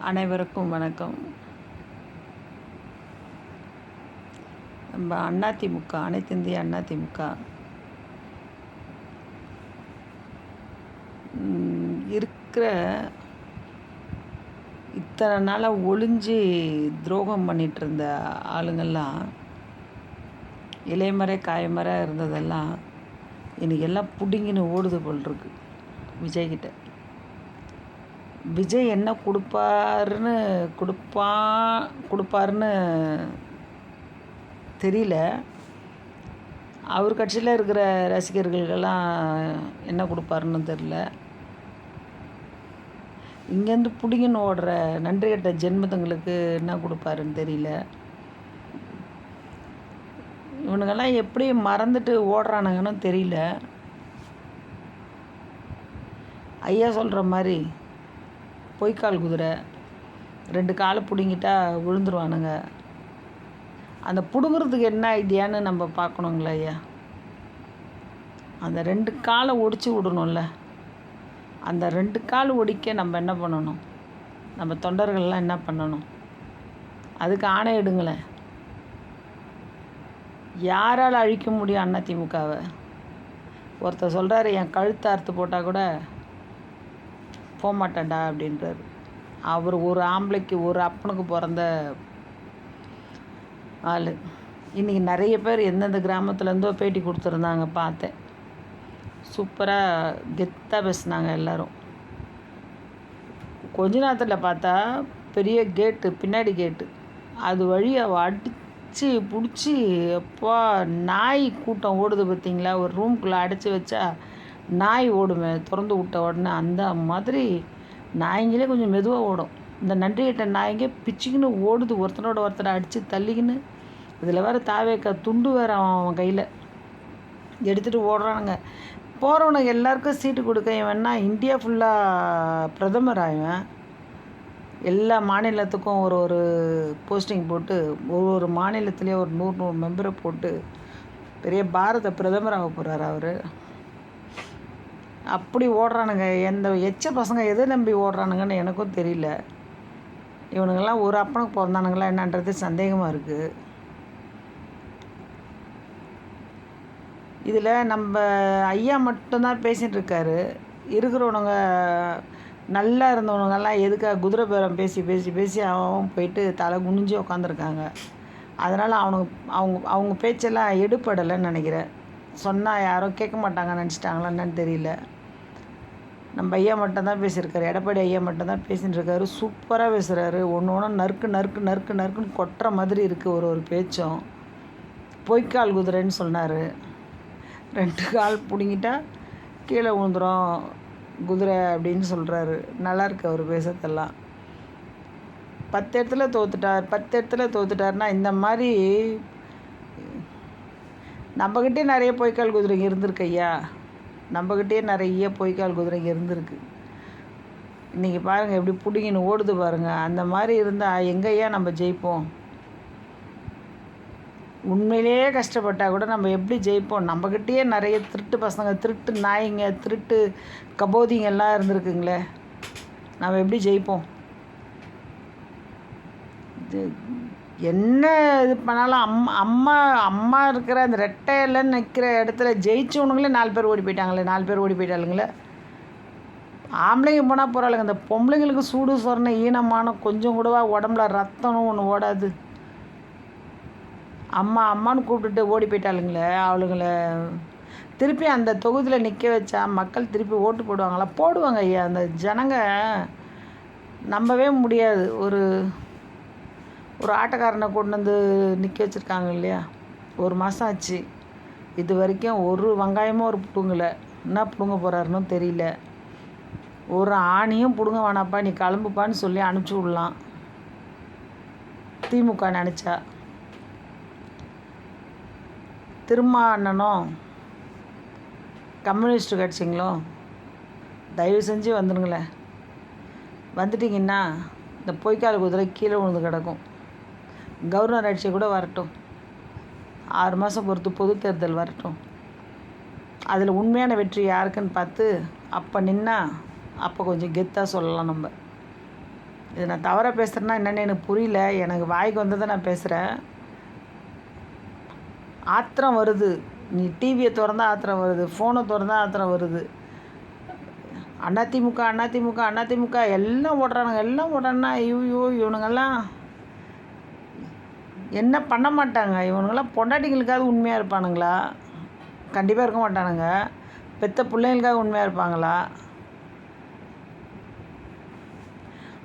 அனைவருக்கும் வணக்கம். நம்ம அதிமுக, அனைத்து இந்திய அதிமுக இருக்கிற இத்தனை நாளாக ஒளிஞ்சு துரோகம் பண்ணிகிட்டு இருந்த ஆளுங்கள்லாம், இலைமறை காயமறை இருந்ததெல்லாம் இன்றைக்கி எல்லாம் பிடுங்கின்னு ஓடுது போல் இருக்கு விஜய்கிட்ட. விஜய் என்ன கொடுப்பாருன்னு தெரியல. அவர் கட்சியில் இருக்கிற ரசிகர்களுக்கெல்லாம் என்ன கொடுப்பாருன்னு தெரில. இங்கேருந்து பிடிங்கன்னு ஓடுற நன்றி கட்ட ஜென்மத்துங்களுக்கு என்ன கொடுப்பாருன்னு தெரியல. இவனுங்கெல்லாம் எப்படி மறந்துட்டு ஓடுறானுங்கன்னு தெரியல. ஐயா சொல்கிற மாதிரி பொய்க்கால் குதிரை 2 காலை பிடுங்கிட்டா விழுந்துருவானுங்க. அந்த பிடுங்குறதுக்கு என்ன ஐடியான்னு நம்ம பார்க்கணுங்களா ஐயா? அந்த 2 காலை ஒடிச்சு விடணும்ல. அந்த 2 கால் ஒடிக்க நம்ம என்ன பண்ணணும்? நம்ம தொண்டர்கள்லாம் என்ன பண்ணணும்? அதுக்கு ஆணை எடுங்களேன். யாரால் அழிக்க முடியும் அதிமுகவை? ஒருத்தர் சொல்கிறாரு, என் கழுத்தை அறுத்து போட்டால் கூட போக மாட்டேன்டா அப்படின்றாரு. அவர் ஒரு ஆம்பளைக்கு ஒரு அப்பனுக்கு பிறந்த ஆள். இன்றைக்கி நிறைய பேர் எந்தெந்த கிராமத்துலேருந்தோ பேட்டி கொடுத்துருந்தாங்க, பார்த்தேன். சூப்பராக கெத்தாக பேசுனாங்க எல்லோரும். கொஞ்ச நேரத்தில் பார்த்தா பெரிய கேட்டு, பின்னாடி கேட்டு, அது வழி அவள் அடித்து பிடிச்சி அப்பா நாய் கூட்டம் ஓடுது பார்த்தீங்களா? ஒரு ரூம்குள்ளே அடைச்சி வச்சா நாய் ஓடுமே திறந்து விட்ட உடனே, அந்த மாதிரி நாய்ங்களே கொஞ்சம் மெதுவாக ஓடும். இந்த நன்றி கிட்ட நாய்ங்க பிச்சுக்கின்னு ஓடுது, ஒருத்தனோட ஒருத்தரை அடித்து தள்ளிக்கின்னு. இதில் வேறு தாவேக்கா துண்டு வேறு அவன் கையில் எடுத்துகிட்டு ஓடுறானுங்க. போகிறவனுக்கு எல்லாருக்கும் சீட்டு கொடுக்க வேணா இந்தியா ஃபுல்லாக பிரதமர் ஆகுவேன். எல்லா மாநிலத்துக்கும் ஒரு போஸ்டிங் போட்டு, ஒவ்வொரு மாநிலத்துலேயும் ஒரு 100 மெம்பரை போட்டு பெரிய பாரத பிரதமர் ஆக போகிறார் அவர். அப்படி ஓடுறானுங்க. எந்த எச்ச பசங்க எதை நம்பி ஓடுறானுங்கன்னு எனக்கும் தெரியல. இவனுங்கெல்லாம் ஒரு அப்பனுக்கு பிறந்தானுங்களா என்னன்றது சந்தேகமாக இருக்குது. இதில் நம்ம ஐயா மட்டும்தான் பேசிகிட்டு இருக்காரு. இருக்கிறவனுங்க நல்லா இருந்தவனுங்கெல்லாம் எதுக்காக குதிரை பேரம் பேசி பேசி பேசி அவன் போயிட்டு தலை குனிஞ்சு உட்காந்துருக்காங்க. அதனால் அவங்க பேச்செல்லாம் எடுப்படலைன்னு நினைக்கிறேன். சொன்னால் யாரும் கேட்க மாட்டாங்கன்னு நினச்சிட்டாங்களா என்னன்னு தெரியல. நம்ம ஐயா மட்டும்தான் பேசியிருக்காரு. எடப்பாடி ஐயா மட்டும்தான் பேசிகிட்டு இருக்காரு. சூப்பராக பேசுகிறாரு. ஒன்று நறுக்குன்னு கொட்டுற மாதிரி இருக்குது ஒரு பேச்சும். பொய்க்கால் குதிரைன்னு சொன்னார். 2 கால் பிடுங்கிட்டா கீழே விழுந்துடும் குதிரை அப்படின்னு சொல்கிறாரு. நல்லாயிருக்கு அவர் பேசுறதெல்லாம். 10 இடத்துல தோத்துட்டார்னா இந்த மாதிரி நம்மக்கிட்டே நிறைய பொய்க்கால் குதிரைங்க இருந்திருக்கு ஐயா. நம்மக்கிட்டே நிறைய பொய்க்கால் குதிரைங்க இருந்திருக்கு. இன்றைக்கி பாருங்கள் எப்படி பிடிங்கின்னு ஓடுது பாருங்கள். அந்த மாதிரி இருந்தால் எங்கேயா நம்ம ஜெயிப்போம்? உண்மையிலேயே கஷ்டப்பட்டால் கூட நம்ம எப்படி ஜெயிப்போம்? நம்மக்கிட்டேயே நிறைய திருட்டு பசங்க, திருட்டு நாய்ங்க, திருட்டு கபோதிங்கெல்லாம் இருந்திருக்குங்களே. நம்ம எப்படி ஜெயிப்போம்? இது என்ன இது பண்ணாலும் அம்மா இருக்கிற அந்த ரெட்டையிலன்னு நிற்கிற இடத்துல ஜெயிச்சவனுங்களே 4 பேர் ஓடி போயிட்டாங்களே. 4 பேர் ஓடி போயிட்டாளுங்களே. ஆம்பளைங்க போனால் போகிறாளுங்க. இந்த பொம்பளைங்களுக்கு சூடு சொரணை ஈனமான கொஞ்சம் கூடவா உடம்புல ரத்தம்னு ஒன்று ஓடாது. அம்மான்னு கூப்பிட்டுட்டு ஓடி போயிட்டாளுங்களே அவளுங்கள. திருப்பி அந்த தொகுதியில் நிற்க வச்சா மக்கள் திருப்பி ஓட்டு போடுவாங்களா? போடுவாங்க ஐயா. அந்த ஜனங்க நம்பவே முடியாது. ஒரு ஆட்டக்காரனை கொண்டு வந்து நிற்க வச்சுருக்காங்க இல்லையா? 1 மாதம் ஆச்சு. இது வரைக்கும் ஒரு வெங்காயமும் ஒரு பிடுங்கலை. என்ன பிடுங்க போகிறாருன்னு தெரியல. ஒரு ஆணியும் பிடுங்க வேணாப்பா, நீ கிளம்புப்பான்னு சொல்லி அனுப்பிச்சி விடலாம் திமுக நினச்சா. திருமாவண்ணனும் கம்யூனிஸ்ட் கட்சிங்களும் தயவு செஞ்சு வந்துடுங்களேன். வந்துட்டிங்கன்னா இந்த பொய்க்கால் குதிரை கீழே விழுந்து கிடக்கும். கவர்னர் ஆட்சி கூட வரட்டும். 6 மாதம் பொறுத்து பொது தேர்தல் வரட்டும். அதில் உண்மையான வெற்றி யாருக்குன்னு பார்த்து அப்போ நின்னா அப்போ கொஞ்சம் கெத்தாக சொல்லலாம் நம்ம. இது நான் தவறாக பேசுகிறேன்னா என்னென்னு எனக்கு புரியல. எனக்கு வாய்க்கு வந்ததை நான் பேசுகிறேன். ஆத்திரம் வருது. நீ டிவியை திறந்தா ஆத்திரம் வருது, ஃபோனை திறந்தா ஆத்திரம் வருது. அதிமுக அதிமுக அதிமுக எல்லாம் ஓடுறானுங்க, எல்லாம் ஓடுறானுன்னா ஐயோ இவனுங்கெல்லாம் என்ன பண்ண மாட்டாங்க. இவனுங்கெல்லாம் பொண்டாட்டிங்களுக்காவது உண்மையாக இருப்பானுங்களா? கண்டிப்பாக இருக்க மாட்டானுங்க. பெற்ற பிள்ளைங்களுக்காக உண்மையாக இருப்பாங்களா?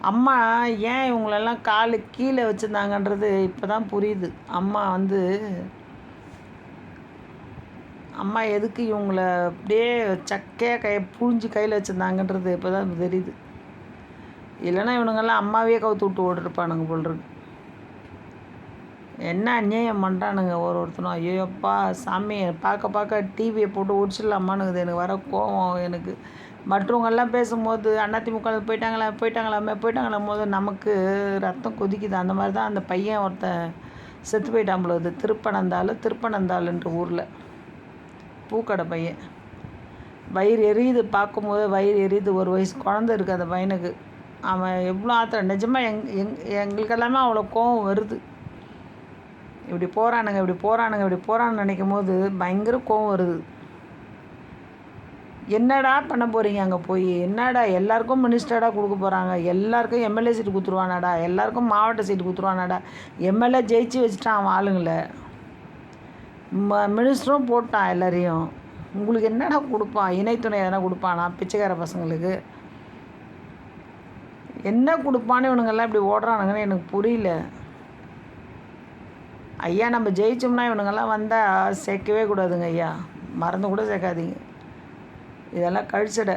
அம்மா ஏன் இவங்களெல்லாம் காலு கீழே வச்சுருந்தாங்கன்றது இப்போ தான் புரியுது. அம்மா எதுக்கு இவங்கள அப்படியே சக்கையாக புழிஞ்சு கையில் வச்சுருந்தாங்கன்றது இப்போ தான் தெரியுது. இல்லைன்னா இவனுங்கெல்லாம் அம்மாவே கவுத்து விட்டு ஓடிருப்பானுங்க போல் இருக்கு. என்ன அநியாயம் பண்ணுறானுங்க ஒருத்தனும். ஐயோப்பா சாமி, பார்க்க டிவியை போட்டு ஒடிச்சிடலாமான்னுக்குது எனக்கு வர கோவம். எனக்கு மற்றவங்கெல்லாம் பேசும்போது அதிமுக போயிட்டாங்களாம் போது நமக்கு ரத்தம் கொதிக்குது. அந்த மாதிரி தான் அந்த பையன் ஒருத்தன் செத்து போயிட்டான் பொழுது, திருப்பனந்தாளுன்ற ஊரில் பூக்கடை பையன். வயிறு எரியுது, பார்க்கும்போது வயிறு எரியுது. 1 வயசு குழந்த இருக்குது அந்த பையனுக்கு. அவன் எவ்வளோ ஆத்திரம். நிஜமாக எங்களுக்கெல்லாமே அவ்வளோ கோவம் வருது. இப்படி போகிறானுங்க நினைக்கும் போது பயங்கர கோவம் வருது. என்னடா பண்ண போகிறீங்க அங்கே போய்? என்னடா எல்லாருக்கும் மினிஸ்டராக கொடுக்க போகிறாங்க, எல்லாருக்கும் எம்எல்ஏ சீட்டு கொடுத்துருவானாடா, எல்லாருக்கும் மாவட்ட சீட்டு கொடுத்துருவானாடா. எம்எல்ஏ ஜெயிச்சு வச்சுட்டான் அவன் ஆளுங்களை, மினிஸ்டரும் போட்டான் எல்லாரையும். உங்களுக்கு என்னடா கொடுப்பான்? இணைத்துணை எதனா கொடுப்பானா பிச்சைக்கார பசங்களுக்கு? என்ன கொடுப்பான்னு இவனுங்கெல்லாம் இப்படி ஓடுறானுங்கன்னு எனக்கு புரியல. ஐயா நம்ம ஜெயிச்சோம்னா இவனுங்கெல்லாம் வந்தால் சேர்க்கவே கூடாதுங்க ஐயா, மறந்து கூட சேர்க்காதீங்க. இதெல்லாம் கழிச்சிட,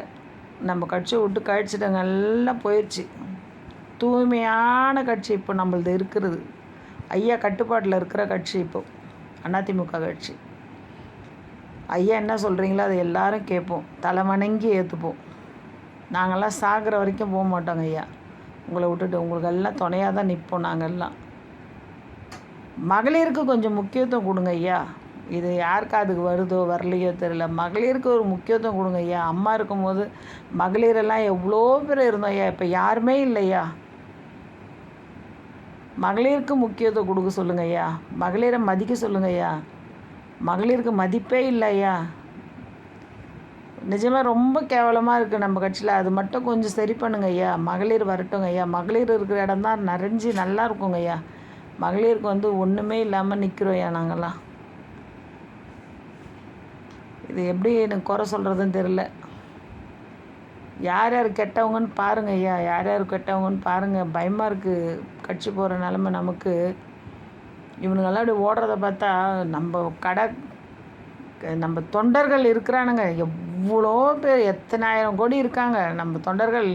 நம்ம கட்சியை விட்டு கழிச்சிடங்க. எல்லாம் போயிடுச்சு. தூய்மையான கட்சி இப்போ நம்மளது இருக்கிறது. ஐயா கட்டுப்பாட்டில் இருக்கிற கட்சி இப்போ அதிமுக கட்சி. ஐயா என்ன சொல்கிறீங்களோ அதை எல்லாரும் கேட்போம், தலை வணங்கி ஏற்றுப்போம். நாங்கள்லாம் சாகிற வரைக்கும் போக மாட்டோங்க ஐயா உங்களை விட்டுட்டு. உங்களுக்கு எல்லாம் துணையாக தான் நிற்போம் நாங்கள்லாம். மகளிருக்கு கொஞ்சம் முக்கியத்துவம் கொடுங்க ஐயா. இது யாருக்கு அதுக்கு வருதோ வரலையோ தெரியல. மகளிருக்கு ஒரு முக்கியத்துவம் கொடுங்க ஐயா. அம்மா இருக்கும்போது மகளிரெல்லாம் எவ்வளோ பேர் இருந்தோம் ஐயா, இப்போ யாருமே இல்லையா. மகளிருக்கு முக்கியத்துவம் கொடுக்க சொல்லுங்க ஐயா. மகளிரை மதிக்க சொல்லுங்க ஐயா. மகளிருக்கு மதிப்பே இல்லை ஐயா. நிஜமாக ரொம்ப கேவலமாக இருக்குது நம்ம கட்சியில். அது மட்டும் கொஞ்சம் சரி பண்ணுங்க ஐயா. மகளிர் வரட்டுங்க ஐயா. மகளிர் இருக்கிற இடம் தான் நிறைஞ்சி நல்லா இருக்குங்க ஐயா. மகளிருக்கு ஒன்றுமே இல்லாமல் நிற்கிறோம் ஐயா நாங்கள்லாம். இது எப்படி எனக்கு குறை சொல்கிறதுன்னு தெரில. யார் யார் கெட்டவங்கன்னு பாருங்கள் ஐயா, யார் யார் கெட்டவங்கன்னு பாருங்கள். பயமாக இருக்குது கட்சி போகிற நிலமை நமக்கு. இவனுங்கெல்லாம் அப்படி ஓடுறத பார்த்தா நம்ம தொண்டர்கள் இருக்கிறானுங்க எவ்வளோ பேர், எத்தனை ஆயிரம் கோடி இருக்காங்க நம்ம தொண்டர்கள்,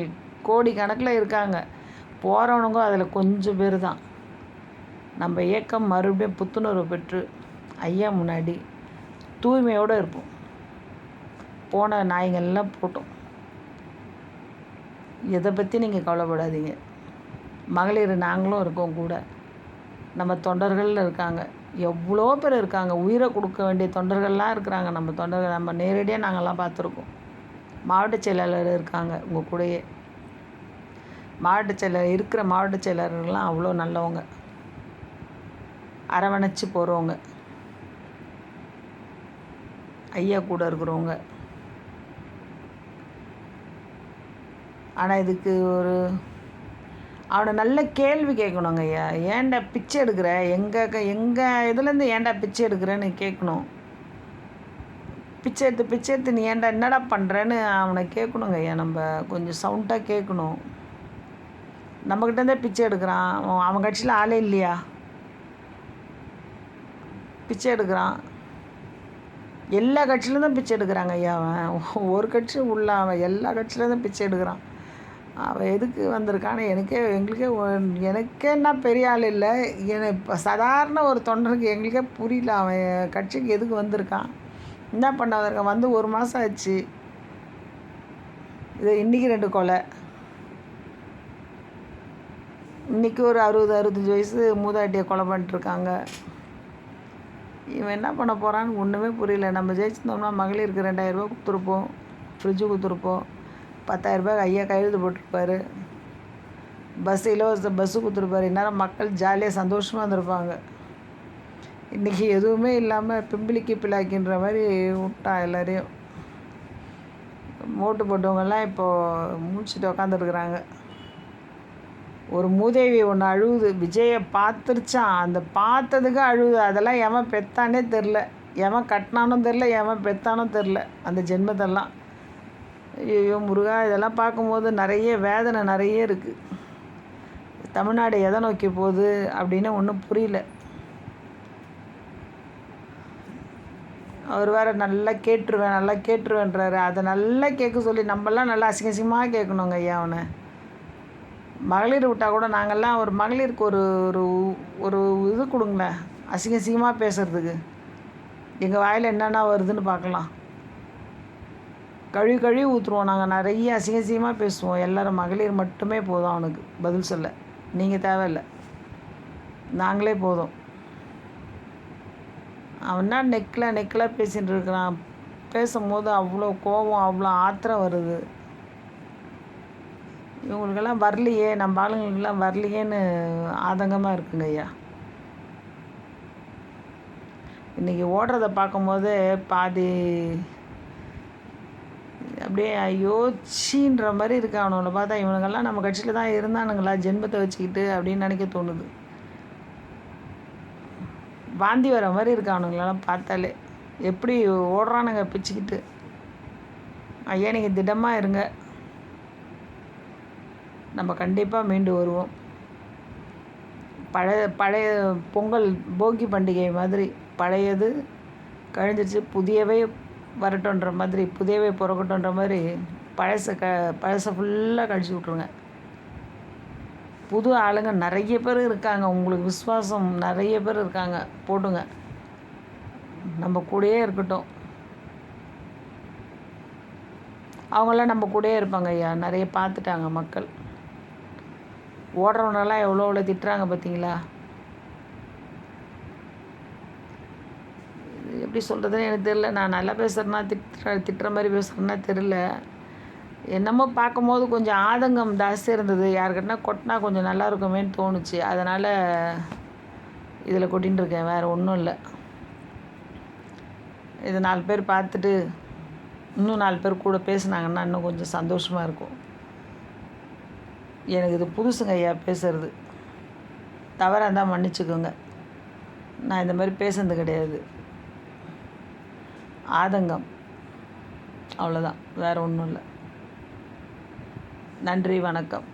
கோடி கணக்கில் இருக்காங்க. போகிறவனுங்க அதில் கொஞ்சம் பேர் தான். நம்ம இயக்கம் மறுபடியும் புத்துணர்வு பெற்று ஐயா முன்னாடி தூய்மையோடு இருப்போம். போன நாய்கள்லாம் போட்டோம். இதை பற்றி நீங்கள் கவலைப்படாதீங்க. மகளிர் நாங்களும் இருக்கோம் கூட. நம்ம தொண்டர்கள் இருக்காங்க, எவ்வளோ பேர் இருக்காங்க. உயிரை கொடுக்க வேண்டிய தொண்டர்கள்லாம் இருக்கிறாங்க. நம்ம தொண்டர்கள் நம்ம நேரடியாக நாங்கள்லாம் பார்த்துருக்கோம். மாவட்ட செயலாளர் இருக்காங்க உங்கள் கூடயே. மாவட்ட செயலாளர்கள்லாம் அவ்வளோ நல்லவங்க, அரவணைச்சி போகிறவங்க, ஐயா கூட இருக்கிறவங்க. ஆனால் இதுக்கு அவனை நல்ல கேள்வி கேட்கணுங்க ஐயா. ஏன்டா பிச்சை எடுக்கிற, எங்கள் இதுலேருந்து ஏன்டா பிச்சை எடுக்கிறேன்னு கேட்கணும். பிச்சை எடுத்து நீ ஏன்டா என்னடா பண்ணுறேன்னு அவனை கேட்கணுங்க ஐயா. நம்ம கொஞ்சம் சவுண்டாக கேட்கணும். நம்மக்கிட்டேருந்தே பிச்சை எடுக்கிறான். அவன் கட்சியில் ஆளே இல்லையா, பிச்சை எடுக்கிறான். எல்லா கட்சியிலேருந்தும் பிச்சை எடுக்கிறாங்க ஐயா. அவன் ஒரு கட்சி உள்ள, அவன் எல்லா கட்சியிலேருந்தும் பிச்சை எடுக்கிறான். அவன் எதுக்கு வந்திருக்கான்னு எனக்கே என்ன பெரிய ஆள் இல்லை, இப்போ சாதாரண ஒரு தொண்டருக்கு எங்களுக்கே புரியல. அவன் கட்சிக்கு எதுக்கு வந்திருக்கான், என்ன பண்ண வந்திருக்கான். 1 மாதம் ஆச்சு. இது இன்றைக்கி 2 கொலை, இன்றைக்கி ஒரு 60-65 வயசு மூதாட்டியை கொலை பண்ணிட்டுருக்காங்க. இவன் என்ன பண்ண போகிறான்னு ஒன்றுமே புரியல. நம்ம ஜெயிச்சிருந்தோம்னா மகளிருக்கு 2000 ரூபா கொடுத்துருப்போம், ஃப்ரிட்ஜு கொடுத்துருப்போம், 10,000 ரூபாய் ஐயா கையெழுத்து போட்டிருப்பார். இலவச பஸ்ஸு கொடுத்துருப்பாரு, இந்நேரம் மக்கள் ஜாலியாக சந்தோஷமாக இருந்திருப்பாங்க. இன்றைக்கி எதுவுமே இல்லாமல் பிம்பிளிக்கு பிளாக்கின்ற மாதிரி விட்டான் எல்லாரையும். ஓட்டு போட்டவங்கெல்லாம் இப்போது மூச்சுட்டு உக்காந்துருக்குறாங்க. ஒரு மூதேவி ஒன்று அழுவுது, விஜயை பார்த்துருச்சான், அந்த பார்த்ததுக்கு அழுவுது. அதெல்லாம் எவன் பெத்தானே தெரில, எவன் கட்டினானும் தெரில, எவன் பெத்தானும் தெரில அந்த ஜென்மத்தெல்லாம். ஐயோ முருகா, இதெல்லாம் பார்க்கும்போது நிறைய வேதனை நிறைய இருக்குது. தமிழ்நாடு எதை நோக்கி போகுது அப்படின்னு ஒன்றும் புரியல. அவர் வேறு நல்லா கேட்டுருவேன்றாரு. அதை நல்லா கேட்க சொல்லி நம்மளாம் நல்லா அசிங்கமாக கேட்கணுங்க ஐயா. அவனை மகளிர் விட்டால் கூட நாங்கள்லாம் ஒரு மகளிருக்கு ஒரு ஒரு ஒரு இது கொடுங்களேன், அசிங்கமாக பேசுகிறதுக்கு. எங்கள் வாயில் என்னென்ன வருதுன்னு பார்க்கலாம். கழுவி ஊற்றுருவோம் நாங்கள். நிறைய அசிங்கமாக பேசுவோம். எல்லோரும் மகளிர் மட்டுமே போதும் அவனுக்கு பதில் சொல்ல. நீங்கள் தேவையில்லை, நாங்களே போதும். அவனா நெக்கில் பேசிகிட்டு இருக்கிறான். பேசும்போது அவ்வளோ கோபம், அவ்வளோ ஆத்திரம் வருது. இவங்களுக்கெல்லாம் வரலையே, நம்ம ஆளுங்களுக்கெல்லாம் வரலையேன்னு ஆதங்கமாக இருக்குங்க ஐயா. இன்றைக்கி ஓடுறத பார்க்கும்போது பாதி அப்படியே யோசின்ற மாதிரி இருக்கு. அவனோட பார்த்தா இவனுங்கெல்லாம் நம்ம கட்சியில் தான் இருந்தானுங்களா ஜென்மத்தை வச்சுக்கிட்டு அப்படின்னு நினைக்க தோணுது. வாந்தி வர மாதிரி இருக்கு அவனுங்களெல்லாம் பார்த்தாலே. எப்படி ஓடுறானுங்க பிச்சுக்கிட்டு. ஐயா நீங்கள் திடமாக இருங்க, நம்ம கண்டிப்பாக மீண்டு வருவோம். பழைய பொங்கல் போகி பண்டிகை மாதிரி பழையது கழிஞ்சிச்சு, புதியவை வரட்டுன்ற மாதிரி, புதியவை பிறக்கட்டுன்ற மாதிரி பழசை ஃபுல்லாக கழிச்சு விட்ருங்க. புது ஆளுங்க நிறைய பேர் இருக்காங்க, உங்களுக்கு விசுவாசம் நிறைய பேர் இருக்காங்க, போட்டுங்க. நம்ம கூடயே இருக்கட்டும். அவங்களாம் நம்ம கூடயே இருப்பாங்க ஐயா. நிறைய பார்த்துட்டாங்க மக்கள். ஓடுறவனெல்லாம் எவ்வளோ திட்டுறாங்க பார்த்தீங்களா? எப்படி சொல்கிறதுன்னு எனக்கு தெரில. நான் நல்லா பேசுகிறேன்னா திட்டுற மாதிரி பேசுகிறேன்னா தெரில. என்னமோ பார்க்கும்போது கொஞ்சம் ஆதங்கம் ஜாஸ்தியாக இருந்தது. யாருக்கிட்டனா கொட்டினா கொஞ்சம் நல்லா இருக்குமேன்னு தோணுச்சு. அதனால் இதில் கொட்டின்னு இருக்கேன், வேறு ஒன்றும் இல்லை. இது 4 பேர் பார்த்துட்டு இன்னும் 4 பேர் கூட பேசுனாங்கன்னா இன்னும் கொஞ்சம் சந்தோஷமாக இருக்கும். எனக்கு இது புதுசுங்க ஐயா பேசுகிறது. தவறாக இருந்தால் மன்னிச்சுக்கோங்க. நான் இந்த மாதிரி பேசுனது கிடையாது. ஆதங்கம், அவ்வளோதான், வேறு ஒன்றும் இல்லை. நன்றி, வணக்கம்.